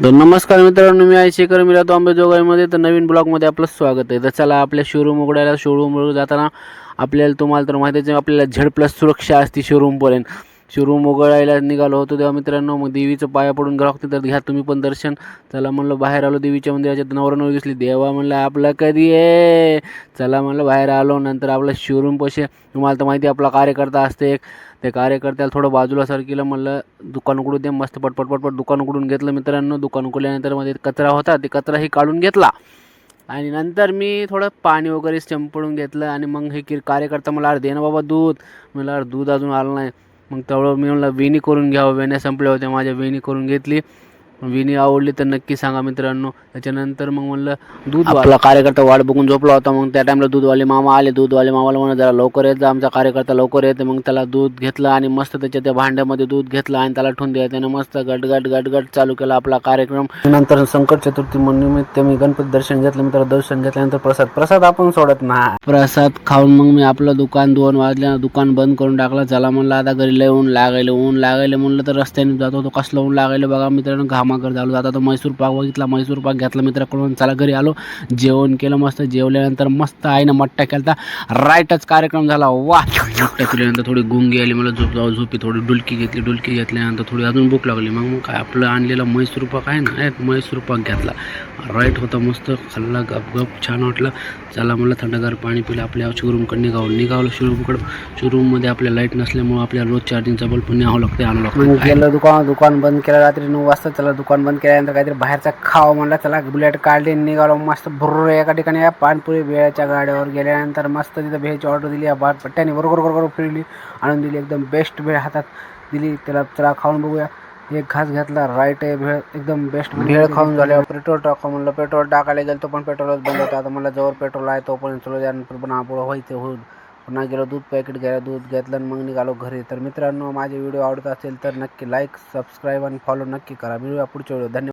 तर नमस्कार मित्रांनो, मी आहे शेखर. मी राहतो अंबेजोगाईमध्ये. तर नवीन ब्लॉगमध्ये आपलं स्वागत आहे. तर चला, आपल्या शोरूम उघडायला शोरूमवर जाताना आपल्याला तुम्हाला तर माहितीच आहे, आपल्याला Z+ सुरक्षा असते शोरूमपर्यंत. शोरूम उघडायला निघालो होतो तेव्हा मित्रांनो, मग देवीचं पाया पडून घ्यावं लागतं. तर घ्या तुम्ही पण दर्शन. चला म्हणलं, बाहेर आलो देवीच्या मंदिराच्या. नवरा दिसली. देवा म्हणलं, आपलं कधी आहे. चला म्हणलं, बाहेर आलो. नंतर आपलं शोरूमपाशी तुम्हाला तर माहिती आहे, आपला कार्यकर्ता असते एक. त्या कार्यकर्त्याला थोडं बाजूला सरकिलं. म्हणलं दुकान उघडू दे. मस्त पटपट दुकान उघडून घेतलं मित्रांनो. दुकान उघडल्यानंतर मध्ये कचरा होता, ते कचराही काढून घेतला. आणि नंतर मी थोडं पाणी वगैरे शिंपडून घेतलं. आणि मग हे कार्यकर्ता मला, अरे दे ना बाबा दूध. मला अरे दूध अजून आलं नाही. मग तेवढं मी म्हणलं वेणी करून घ्यावं. वेण्या संपल्या होत्या माझ्या, वेणी करून घेतली. वेणी आवडली तर नक्की सांगा मित्रांनो. त्याच्यानंतर मग म्हणलं दूध, आपला कार्यकर्ता वाट बघून झोपला होता. मग त्या टाईमला दूधवाले मामा आले. दूधवाले मामाला म्हणा, जरा लवकर येत जा, आमचा कार्यकर्ता लवकर येते. मग त्याला दूध घेतलं आणि मस्त त्याच्या त्या भांड्यामध्ये दूध घेतलं आणि त्याला ठेवून द्या. त्यानं मस्त गटगट चालू केला आपला कार्यक्रम. नंतर संकट चतुर्थी निमित्त मी गणपती दर्शन घेतलं मित्र. दर्शन घेतल्यानंतर प्रसाद आपण सोडत नाही. प्रसाद खाऊन मग मी आपलं दुकान 2 वाजल्या दुकान बंद करून टाकलं. चला म्हणलं, आता घरी लय ऊन लागायला म्हणलं तर रस्त्याने जात होतो. कसलं ऊन लागायला बघा मित्रांनो. घामाकर झालो. आता तो मैसूर पाक बघितला, मैसूर पाक घेतला मित्राकडून. चला घरी आलो, जेवण केलं मस्त. जेवल्यानंतर मस्त आईनं मट्टा केला. राईटच कार्यक्रम झाला. वा, मट्टा पिल्यानंतर थोडी गुंगी आली मला. झोपी थोडी डुलकी घेतल्यानंतर थोडी अजून भूक लागली. मग काय आपलं आणलेला मैसूर पाक आहे ना, मैसूर पाक घेतला. राईट होता मस्त. खाल्ला, गप छान वाटलं. चला म्हणलं, थंडगार पाणी पिलं. आपल्या शोरूमकडे निघावलं शोरूममध्ये आपल्या लाईट नसल्यामुळे आपल्याला रोज चार्जिंगचा बल्ब न्यावं लागतं, आणावं लागतं. गेलं दुकान बंद केलं रात्री 9 वाजता. चला दुकान बंद केल्यानंतर काहीतरी बाहेरचा खावं म्हणलं. चला बुलेट काढली, निघालो मस्त भुर्र. एका ठिकाणी पानपुरी भेळच्या गाड्यावर गेल्यानंतर मस्त तिथं भेळची ऑर्डर दिली. पट्ट्याने बरोबर फिरली, आणून दिली. एकदम बेस्ट भेळ हातात दिली. त्याला चला खाऊन बघूया. एक घास घेतला. राईट आहे भेळ, एकदम बेस्ट भेळ. खाऊन झाल्यावर पेट्रोल टाका म्हणलं. पेट्रोल टाकायला गेलं, तो पण पेट्रोलच बंद होतं. आता मला जवळ पेट्रोल आहे तोपर्यंत चलो, त्यानंतर पण पुढं व्हायचं होईल. पुन्हा गेलो, दूध पॅकेट घ्यायला, दूध घेतलं आणि मग निघालो घरी. तर मित्रांनो, माझे व्हिडिओ आवडत असेल तर नक्की लाईक, सबस्क्राईब आणि फॉलो नक्की करा. मिळूया पुढच्या व्हिडिओ. धन्यवाद.